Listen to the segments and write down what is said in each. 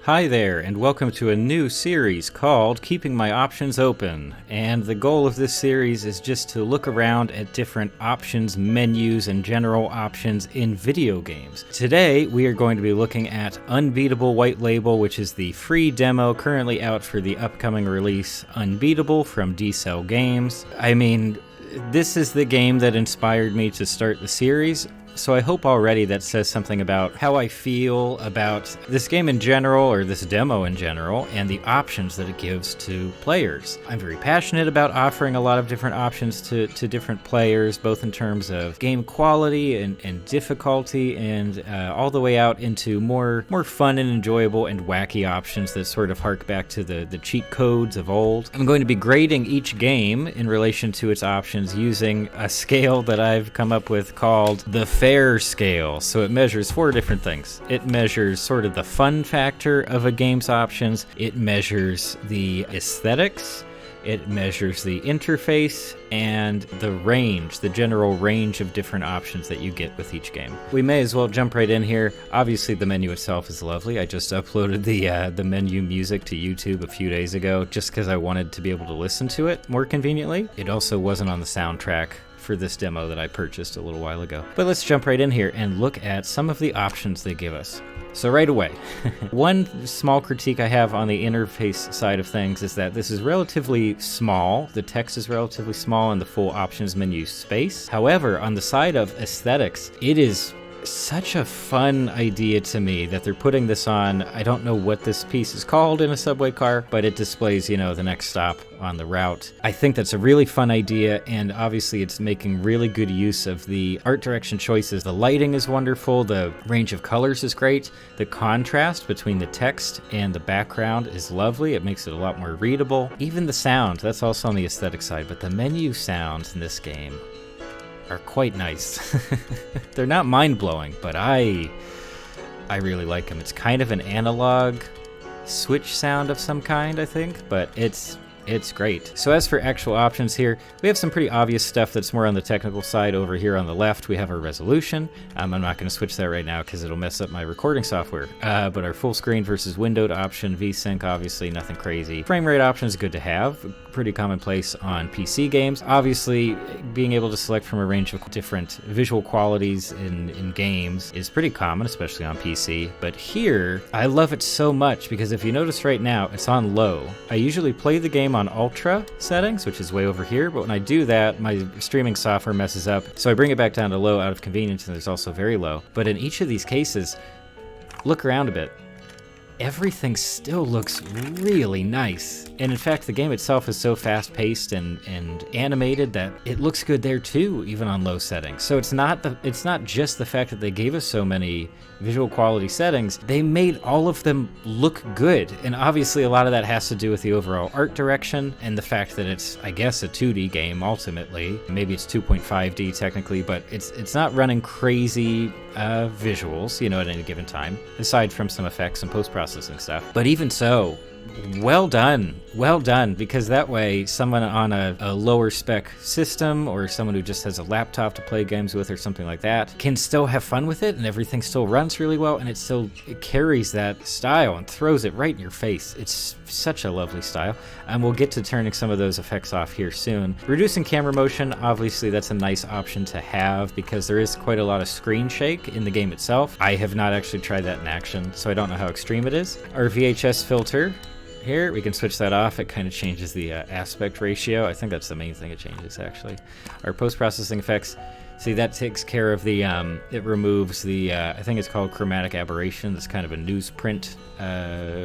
Hi there, and welcome to a new series called Keeping My Options Open. And the goal of this series is just to look around at different options, menus, and general options in video games. Today, we are going to be looking at Unbeatable White Label, which is the free demo currently out for the upcoming release Unbeatable from D-Cell Games. I mean, this is the game that inspired me to start the series. So I hope already that says something about how I feel about this game in general, or this demo in general, and the options that it gives to players. I'm very passionate about offering a lot of different options to different players, both in terms of game quality and difficulty, and all the way out into more fun and enjoyable and wacky options that sort of hark back to the cheat codes of old. I'm going to be grading each game in relation to its options using a scale that I've come up with called the Fair scale. So it measures 4 different things. It measures sort of the fun factor of a game's options. It measures the aesthetics. It measures the interface and the range, the general range of different options that you get with each game. We may as well jump right in here. Obviously, the menu itself is lovely. I just uploaded the menu music to YouTube a few days ago just because I wanted to be able to listen to it more conveniently. It also wasn't on the soundtrack for this demo that I purchased a little while ago. But let's jump right in here and look at some of the options they give us. So right away, one small critique I have on the interface side of things is that this is relatively small. The text is relatively small in the full options menu space. However, on the side of aesthetics, it is such a fun idea to me that they're putting this on. I don't know what this piece is called in a subway car, but it displays, the next stop on the route. I think that's a really fun idea, and obviously it's making really good use of the art direction choices. The lighting is wonderful, the range of colors is great, the contrast between the text and the background is lovely. It makes it a lot more readable. Even the sound, that's also on the aesthetic side, but the menu sounds in this game are quite nice. They're not mind-blowing, but I really like them. It's kind of an analog switch sound of some kind, I think, but it's great. So as for actual options here, we have some pretty obvious stuff that's more on the technical side. Over here on the left, we have our resolution. I'm not going to switch that right now because it'll mess up my recording software. But our full screen versus windowed option, VSync, obviously nothing crazy. Frame rate option is good to have, pretty commonplace on PC games. Obviously, being able to select from a range of different visual qualities in games is pretty common, especially on PC. But here, I love it so much because if you notice right now, it's on low. I usually play the game on ultra settings, which is way over here, but when I do that, my streaming software messes up, so I bring it back down to low out of convenience, and there's also very low. But in each of these cases, look around a bit. Everything still looks really nice. And in fact, the game itself is so fast-paced and animated that it looks good there too, even on low settings. So it's not just the fact that they gave us so many visual quality settings, they made all of them look good. And obviously a lot of that has to do with the overall art direction and the fact that it's, I guess, a 2D game ultimately. Maybe it's 2.5D technically, but it's not running crazy visuals, at any given time, aside from some effects and post-processing stuff. But even so, well done, because that way someone on a lower spec system or someone who just has a laptop to play games with or something like that can still have fun with it, and everything still runs really well, and it carries that style and throws it right in your face. It's such a lovely style, and we'll get to turning some of those effects off here soon. Reducing camera motion, obviously that's a nice option to have because there is quite a lot of screen shake in the game itself. I have not actually tried that in action, so I don't know how extreme it is. Our Vhs filter, here, we can switch that off. It kind of changes the aspect ratio. I think that's the main thing it changes, actually. Our post-processing effects, see, that takes care of the, it removes the, I think it's called chromatic aberration. That's kind of a newsprint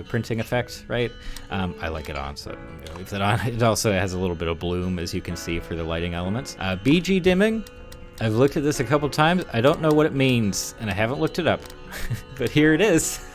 printing effect, right? I like it on, so I'm gonna leave that on. It also has a little bit of bloom, as you can see, for the lighting elements. BG dimming, I've looked at this a couple times. I don't know what it means, and I haven't looked it up, but here it is.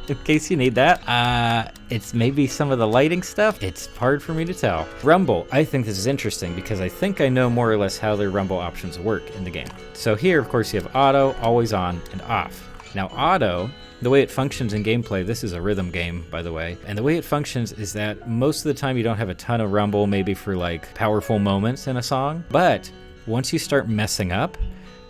In case you need that. It's maybe some of the lighting stuff. It's hard for me to tell. Rumble, I think this is interesting because I think I know more or less how their rumble options work in the game. So here, of course, you have auto, always on, and off. Now auto, the way it functions in gameplay, this is a rhythm game, by the way, and the way it functions is that most of the time you don't have a ton of rumble, maybe for like powerful moments in a song, but once you start messing up,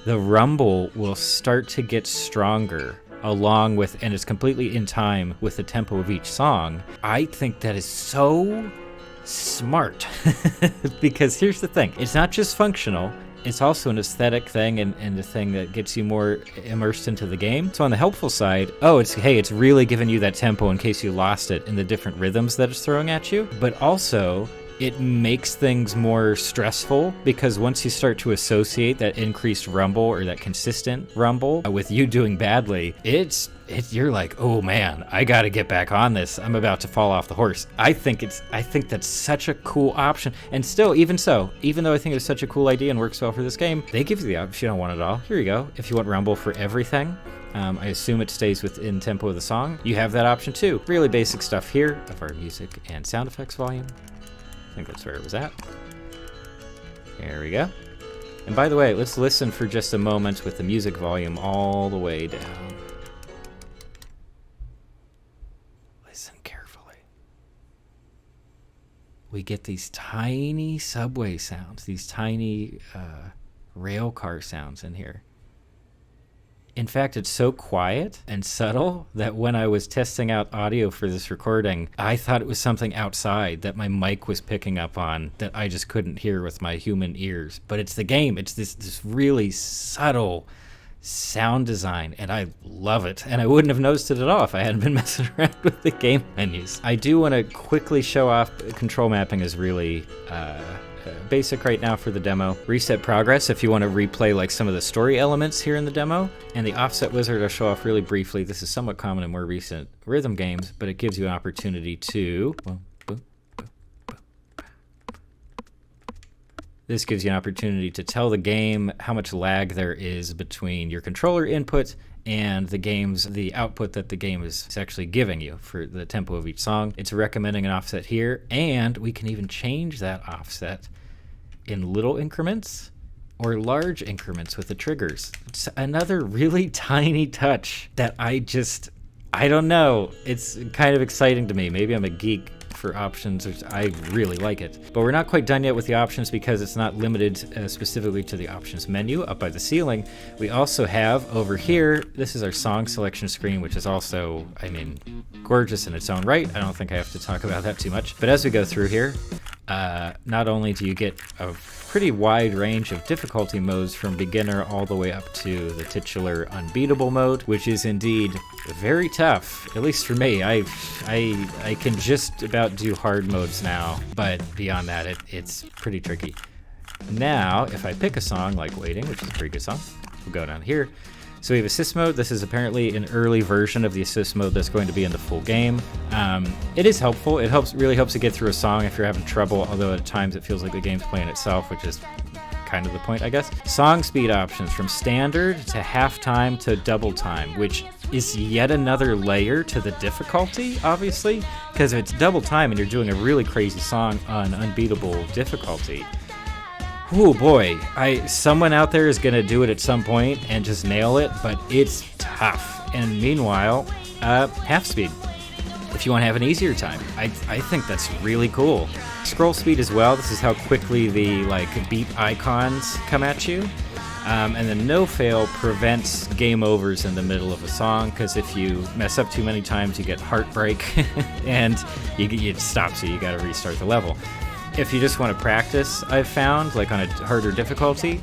the rumble will start to get stronger along with, and it's completely in time with the tempo of each song. I think that is so smart because here's the thing, it's not just functional, it's also an aesthetic thing and a thing that gets you more immersed into the game. So on the helpful side, it's really giving you that tempo in case you lost it in the different rhythms that it's throwing at you, but also it makes things more stressful because once you start to associate that increased rumble or that consistent rumble with you doing badly, you're like, oh man, I gotta get back on this. I'm about to fall off the horse. I think that's such a cool option. And still, even though I think it's such a cool idea and works well for this game, they give you the option if you don't want it all. Here you go. If you want rumble for everything, I assume it stays within tempo of the song. You have that option too. Really basic stuff here of our music and sound effects volume. I think that's where it was at. There we go. And by the way, let's listen for just a moment with the music volume all the way down. Listen carefully. We get these tiny subway sounds, these tiny rail car sounds in here. In fact, it's so quiet and subtle that when I was testing out audio for this recording, I thought it was something outside that my mic was picking up on that I just couldn't hear with my human ears. But it's the game. It's this really subtle sound design, and I love it. And I wouldn't have noticed it at all if I hadn't been messing around with the game menus. I do want to quickly show off control mapping is really basic right now for the demo. Reset progress if you want to replay like some of the story elements here in the demo. And the offset wizard I'll show off really briefly. This is somewhat common in more recent rhythm games, but it gives you an opportunity to... This gives you an opportunity to tell the game how much lag there is between your controller input and the output that the game is actually giving you for the tempo of each song. It's recommending an offset here, and we can even change that offset in little increments or large increments with the triggers. It's another really tiny touch that I don't know. It's kind of exciting to me. Maybe I'm a geek for options. I really like it. But we're not quite done yet with the options because it's not limited specifically to the options menu up by the ceiling. We also have over here, this is our song selection screen, which is also, gorgeous in its own right. I don't think I have to talk about that too much. But as we go through here, not only do you get a pretty wide range of difficulty modes from beginner all the way up to the titular unbeatable mode, which is indeed very tough, at least for me. I can just about do hard modes now, but beyond that, it's pretty tricky. Now, if I pick a song like Waiting, which is a pretty good song, we'll go down here. So we have assist mode. This is apparently an early version of the assist mode that's going to be in the full game. It is helpful. It really helps to get through a song if you're having trouble, although at times it feels like the game's playing itself, which is kind of the point, I guess. Song speed options from standard to halftime to double time, which is yet another layer to the difficulty, obviously, because if it's double time and you're doing a really crazy song on unbeatable difficulty, oh boy, someone out there is going to do it at some point and just nail it, but it's tough. And meanwhile, half speed, if you want to have an easier time. I think that's really cool. Scroll speed as well. This is how quickly the beep icons come at you. And then no fail prevents game overs in the middle of a song, because if you mess up too many times, you get heartbreak and it stops you. You got to restart the level. If you just want to practice, I've found, on a harder difficulty,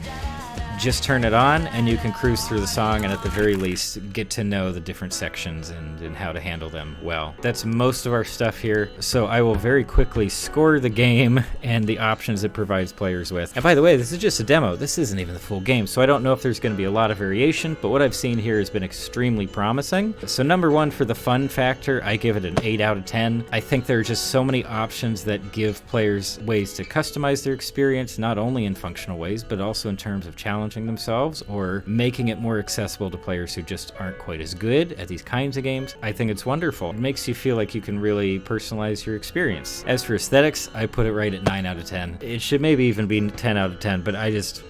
just turn it on and you can cruise through the song and at the very least get to know the different sections and how to handle them well. That's most of our stuff here, so I will very quickly score the game and the options it provides players with. And by the way, this is just a demo. This isn't even the full game, so I don't know if there's going to be a lot of variation, but what I've seen here has been extremely promising. So number one, for the fun factor, I give it an 8 out of 10. I think there are just so many options that give players ways to customize their experience, not only in functional ways, but also in terms of challenging themselves or making it more accessible to players who just aren't quite as good at these kinds of games. I think it's wonderful. It makes you feel like you can really personalize your experience. As for aesthetics, I put it right at 9 out of 10. It should maybe even be 10 out of 10, but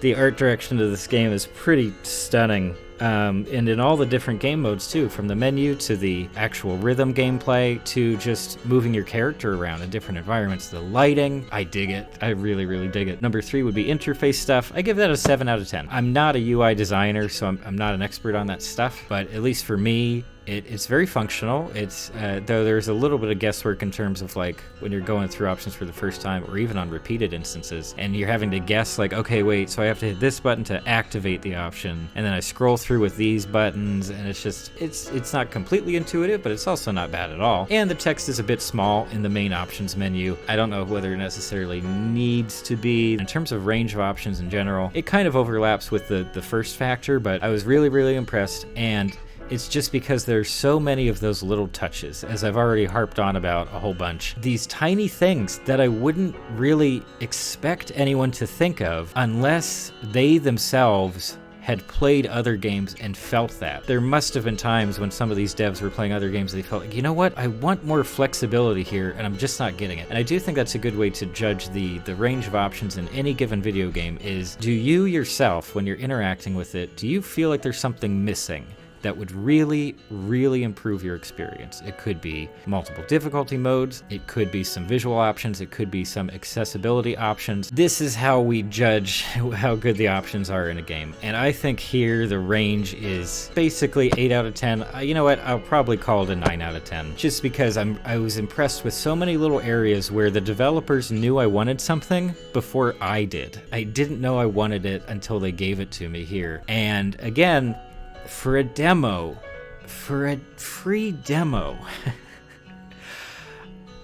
the art direction of this game is pretty stunning. And in all the different game modes too, from the menu to the actual rhythm gameplay to just moving your character around in different environments. The lighting, I dig it. I really, really dig it. Number 3 would be interface stuff. I give that a 7 out of 10. I'm not a UI designer, so I'm not an expert on that stuff, but at least for me, it's very functional. It's though there's a little bit of guesswork in terms of like when you're going through options for the first time or even on repeated instances, and you're having to guess like, okay, wait, so I have to hit this button to activate the option, and then I scroll through with these buttons, and it's just it's not completely intuitive, but it's also not bad at all. And the text is a bit small in the main options menu. I don't know whether it necessarily needs to be. In terms of range of options in general, it kind of overlaps with the first factor, but I was really, really impressed. And it's just because there's so many of those little touches, as I've already harped on about a whole bunch. These tiny things that I wouldn't really expect anyone to think of unless they themselves had played other games and felt that. There must have been times when some of these devs were playing other games, they felt like, you know what, I want more flexibility here, and I'm just not getting it. And I do think that's a good way to judge the range of options in any given video game is, do you yourself, when you're interacting with it, do you feel like there's something missing that would really, really improve your experience? It could be multiple difficulty modes, it could be some visual options, it could be some accessibility options. This is how we judge how good the options are in a game. And I think here the range is basically 8 out of 10. You know what, I'll probably call it a 9 out of 10. Just because I was impressed with so many little areas where the developers knew I wanted something before I did. I didn't know I wanted it until they gave it to me here. And again, for a free demo,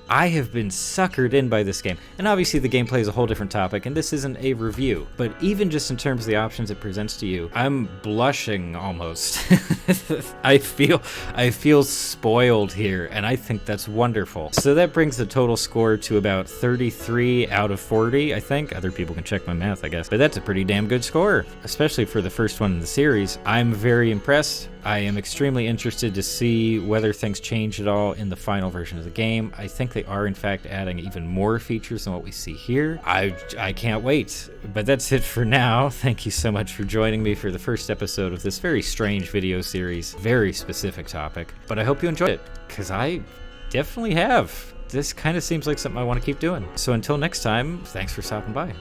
I have been suckered in by this game. And obviously the gameplay is a whole different topic, and this isn't a review, but even just in terms of the options it presents to you, I'm blushing almost. I feel spoiled here, and I think that's wonderful. So that brings the total score to about 33 out of 40, I think. Other people can check my math, I guess. But that's a pretty damn good score, especially for the first one in the series. I'm very impressed. I am extremely interested to see whether things change at all in the final version of the game. I think they are in fact adding even more features than what we see here. I can't wait. But that's it for now. Thank you so much for joining me for the first episode of this very strange video series, very specific topic. But I hope you enjoyed it, because I definitely have. This kind of seems like something I want to keep doing. So until next time, thanks for stopping by.